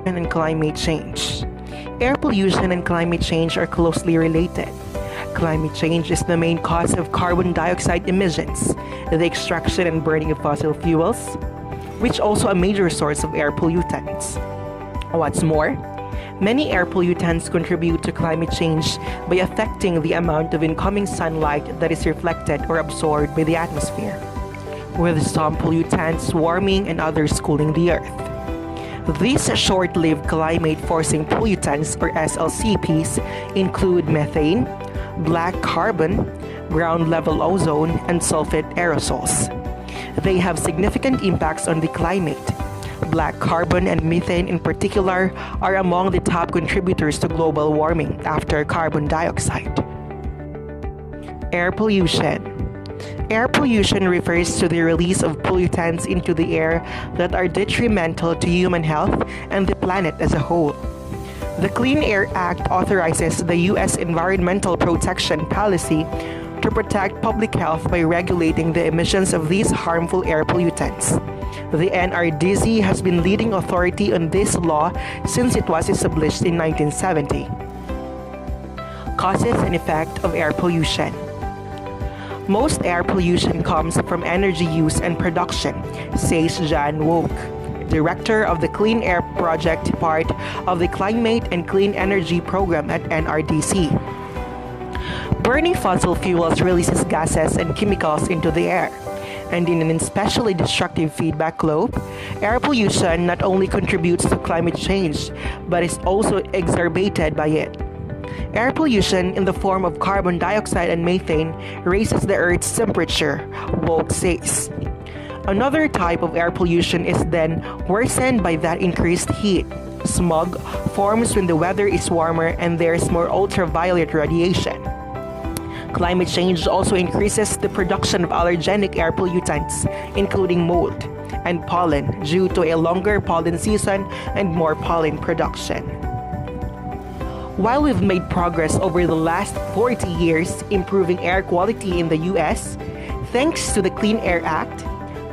and climate change. Air pollution and climate change are closely related. Climate change is the main cause of carbon dioxide emissions, the extraction and burning of fossil fuels, which also a major source of air pollutants. What's more, many air pollutants contribute to climate change by affecting the amount of incoming sunlight that is reflected or absorbed by the atmosphere, with some pollutants warming and others cooling the earth. These short-lived climate-forcing pollutants, or SLCPs, include methane, black carbon, ground-level ozone, and sulfate aerosols. They have significant impacts on the climate. Black carbon and methane in particular are among the top contributors to global warming after carbon dioxide. Air pollution. Air pollution refers to the release of pollutants into the air that are detrimental to human health and the planet as a whole. The Clean Air Act authorizes the U.S. Environmental Protection Policy to protect public health by regulating the emissions of these harmful air pollutants. The NRDC has been leading authority on this law since it was established in 1970. Causes and effect of air pollution. Most air pollution comes from energy use and production, says Jan Woke, director of the Clean Air Project, part of the Climate and Clean Energy Program at NRDC. Burning fossil fuels releases gases and chemicals into the air, and in an especially destructive feedback loop, air pollution not only contributes to climate change, but is also exacerbated by it. Air pollution in the form of carbon dioxide and methane raises the Earth's temperature, Woke says. Another type of air pollution is then worsened by that increased heat. Smog forms when the weather is warmer and there's more ultraviolet radiation. Climate change also increases the production of allergenic air pollutants, including mold and pollen, due to a longer pollen season and more pollen production. While we've made progress over the last 40 years improving air quality in the US, thanks to the Clean Air Act,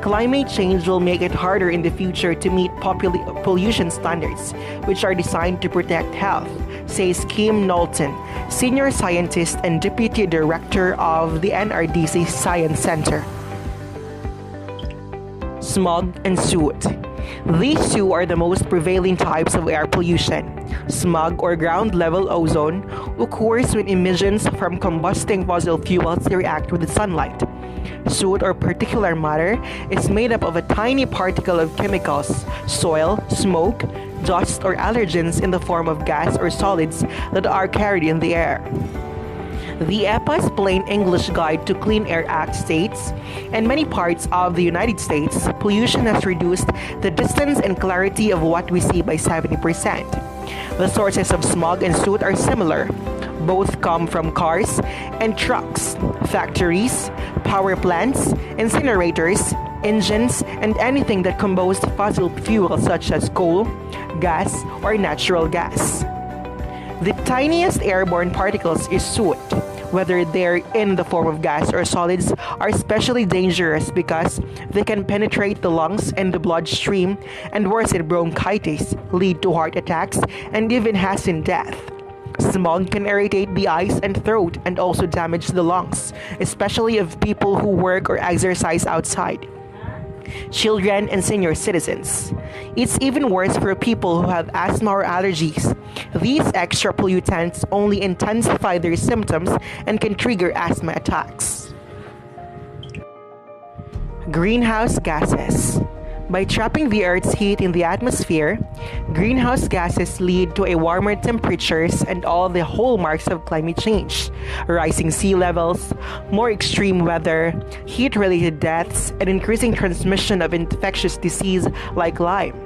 climate change will make it harder in the future to meet pollution standards, which are designed to protect health, says Kim Knowlton, Senior Scientist and Deputy Director of the NRDC Science Center. Smog and soot. These two are the most prevailing types of air pollution. Smog, or ground-level ozone, occurs when emissions from combusting fossil fuels react with the sunlight. Soot, or particulate matter, is made up of a tiny particle of chemicals, soil, smoke, dust, or allergens in the form of gas or solids that are carried in the air. The EPA's Plain English Guide to Clean Air Act states, in many parts of the United States, pollution has reduced the distance and clarity of what we see by 70%. The sources of smog and soot are similar. Both come from cars and trucks, factories, power plants, incinerators, engines, and anything that combines fossil fuels such as coal, gas, or natural gas. The tiniest airborne particles is soot. Whether they're in the form of gas or solids, are especially dangerous because they can penetrate the lungs and the bloodstream and worsen bronchitis, lead to heart attacks, and even hasten death. Smog can irritate the eyes and throat and also damage the lungs, especially of people who work or exercise outside. Children and senior citizens. It's even worse for people who have asthma or allergies. These extra pollutants only intensify their symptoms and can trigger asthma attacks. Greenhouse gases. By trapping the Earth's heat in the atmosphere, greenhouse gases lead to a warmer temperatures and all the hallmarks of climate change: rising sea levels, more extreme weather, heat-related deaths, and increasing transmission of infectious disease like Lyme.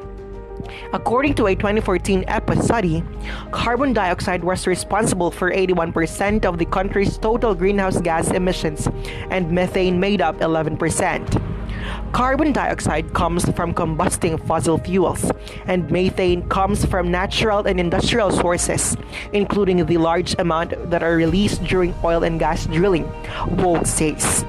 According to a 2014 EPA study, carbon dioxide was responsible for 81% of the country's total greenhouse gas emissions, and methane made up 11%. Carbon dioxide comes from combusting fossil fuels, and methane comes from natural and industrial sources, including the large amount that are released during oil and gas drilling, Woke says.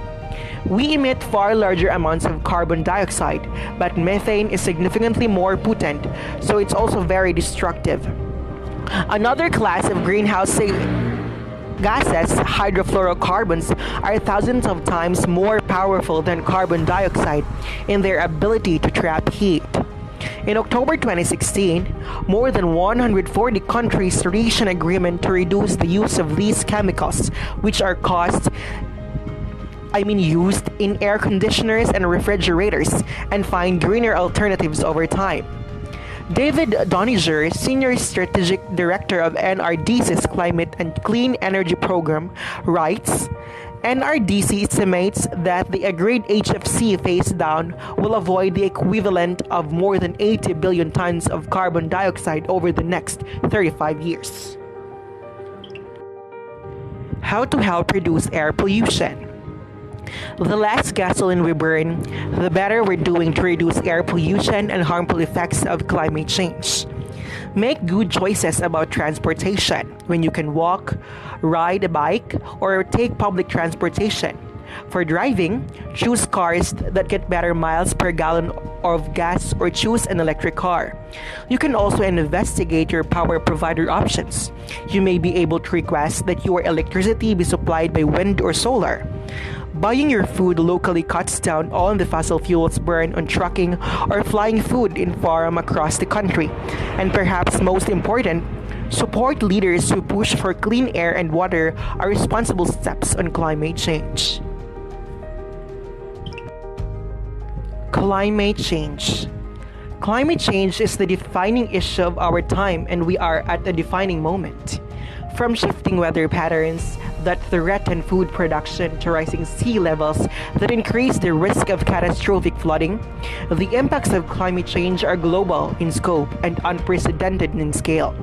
We emit far larger amounts of carbon dioxide, but methane is significantly more potent, so it's also very destructive. Another class of greenhouse gases, hydrofluorocarbons, are thousands of times more powerful than carbon dioxide in their ability to trap heat. In October 2016, more than 140 countries reached an agreement to reduce the use of these chemicals, which are used in air conditioners and refrigerators, and find greener alternatives over time. David Doniger, Senior Strategic Director of NRDC's Climate and Clean Energy Program, writes, NRDC estimates that the agreed HFC phase down will avoid the equivalent of more than 80 billion tons of carbon dioxide over the next 35 years. How to help reduce air pollution. The less gasoline we burn, the better we're doing to reduce air pollution and harmful effects of climate change. Make good choices about transportation when you can walk, ride a bike, or take public transportation. For driving, choose cars that get better miles per gallon of gas or choose an electric car. You can also investigate your power provider options. You may be able to request that your electricity be supplied by wind or solar. Buying your food locally cuts down on the fossil fuels burned on trucking or flying food in farm across the country. And perhaps most important, support leaders who push for clean air and water are responsible steps on climate change. Climate change. Climate change is the defining issue of our time, and we are at a defining moment. From shifting weather patterns that threaten food production to rising sea levels that increase the risk of catastrophic flooding, the impacts of climate change are global in scope and unprecedented in scale.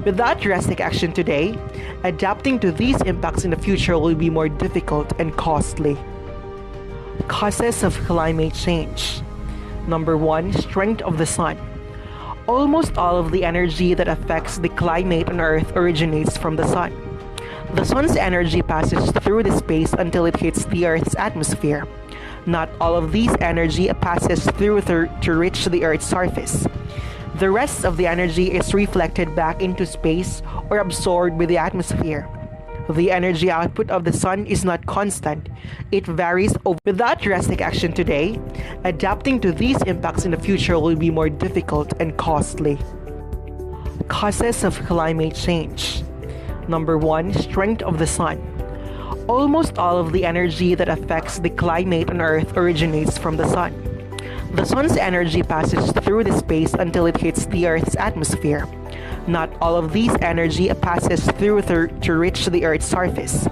Without drastic action today, adapting to these impacts in the future will be more difficult and costly. Causes of climate change. Number 1, strength of the sun. Almost all of the energy that affects the climate on Earth originates from the sun. The sun's energy passes through the space until it hits the Earth's atmosphere. Not all of this energy passes through to reach the Earth's surface. The rest of the energy is reflected back into space or absorbed by the atmosphere. The energy output of the sun is not constant. It varies without drastic action today. Adapting to these impacts in the future will be more difficult and costly. Causes of climate change. Number 1, strength of the sun. Almost all of the energy that affects the climate on Earth originates from the sun. The sun's energy passes through the space until it hits the Earth's atmosphere. Not all of this energy passes through to reach the Earth's surface.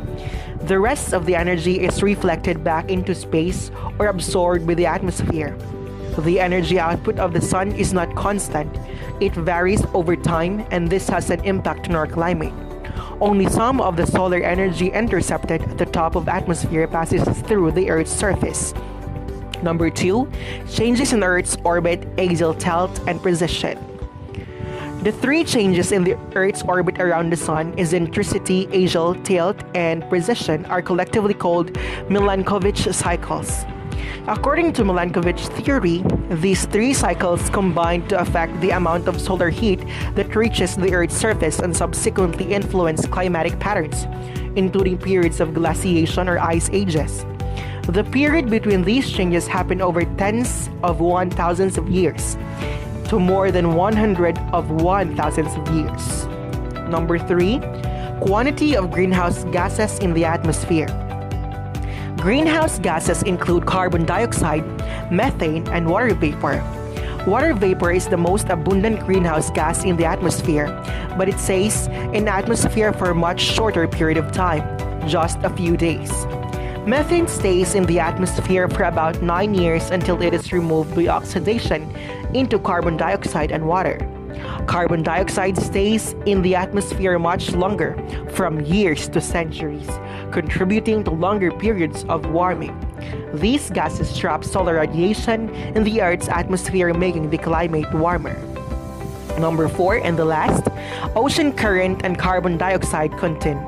The rest of the energy is reflected back into space or absorbed by the atmosphere. The energy output of the sun is not constant. It varies over time, and this has an impact on our climate. Only some of the solar energy intercepted at the top of the atmosphere passes through the Earth's surface. Number 2, changes in Earth's orbit, axial tilt, and precession. The 3 changes in the Earth's orbit around the Sun, eccentricity, axial tilt, and precession, are collectively called Milankovitch cycles. According to Milankovitch theory, these 3 cycles combine to affect the amount of solar heat that reaches the Earth's surface and subsequently influence climatic patterns, including periods of glaciation or ice ages. The period between these changes happen over tens of 1,000s of years to more than 100 of 1,000s of years. Number 3, quantity of greenhouse gases in the atmosphere. Greenhouse gases include carbon dioxide, methane, and water vapor. Water vapor is the most abundant greenhouse gas in the atmosphere, but it stays in the atmosphere for a much shorter period of time, just a few days. Methane stays in the atmosphere for about 9 years until it is removed by oxidation into carbon dioxide and water. Carbon dioxide stays in the atmosphere much longer, from years to centuries, contributing to longer periods of warming. These gases trap solar radiation in the Earth's atmosphere, making the climate warmer. Number 4, and the last, ocean current and carbon dioxide content.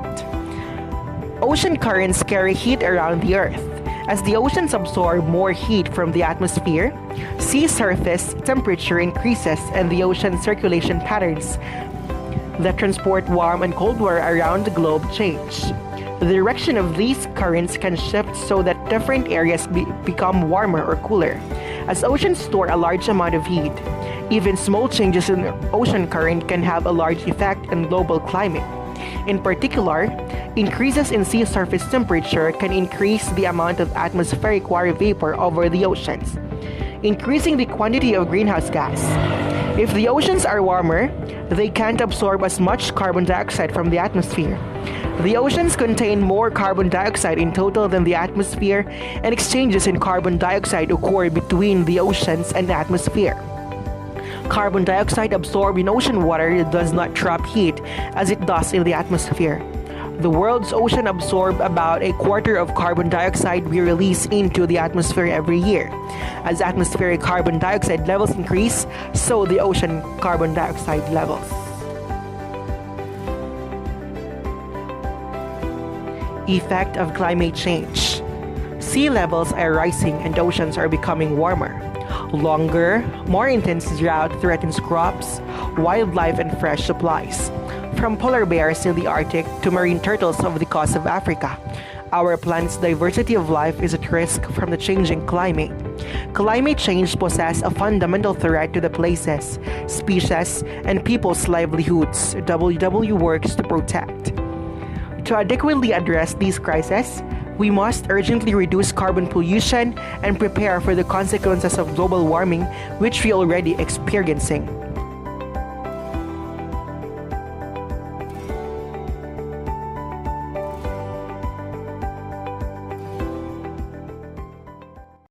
Ocean currents carry heat around the Earth. As the oceans absorb more heat from the atmosphere, sea surface temperature increases and the ocean circulation patterns that transport warm and cold water around the globe change. The direction of these currents can shift so that different areas become warmer or cooler. As oceans store a large amount of heat, even small changes in the ocean current can have a large effect on global climate. In particular, increases in sea surface temperature can increase the amount of atmospheric water vapor over the oceans, increasing the quantity of greenhouse gas. If the oceans are warmer, they can't absorb as much carbon dioxide from the atmosphere. The oceans contain more carbon dioxide in total than the atmosphere, and exchanges in carbon dioxide occur between the oceans and the atmosphere. Carbon dioxide absorbed in ocean water does not trap heat as it does in the atmosphere. The world's ocean absorb about a quarter of carbon dioxide we release into the atmosphere every year. As atmospheric carbon dioxide levels increase, so the ocean carbon dioxide levels. Effect of climate change. Sea levels are rising and oceans are becoming warmer. Longer, more intense drought threatens crops, wildlife, and fresh supplies. From polar bears in the Arctic to marine turtles off the coast of Africa, our planet's diversity of life is at risk from the changing climate. Climate change poses a fundamental threat to the places, species, and people's livelihoods WW works to protect. To adequately address these crises, we must urgently reduce carbon pollution and prepare for the consequences of global warming, which we are already experiencing.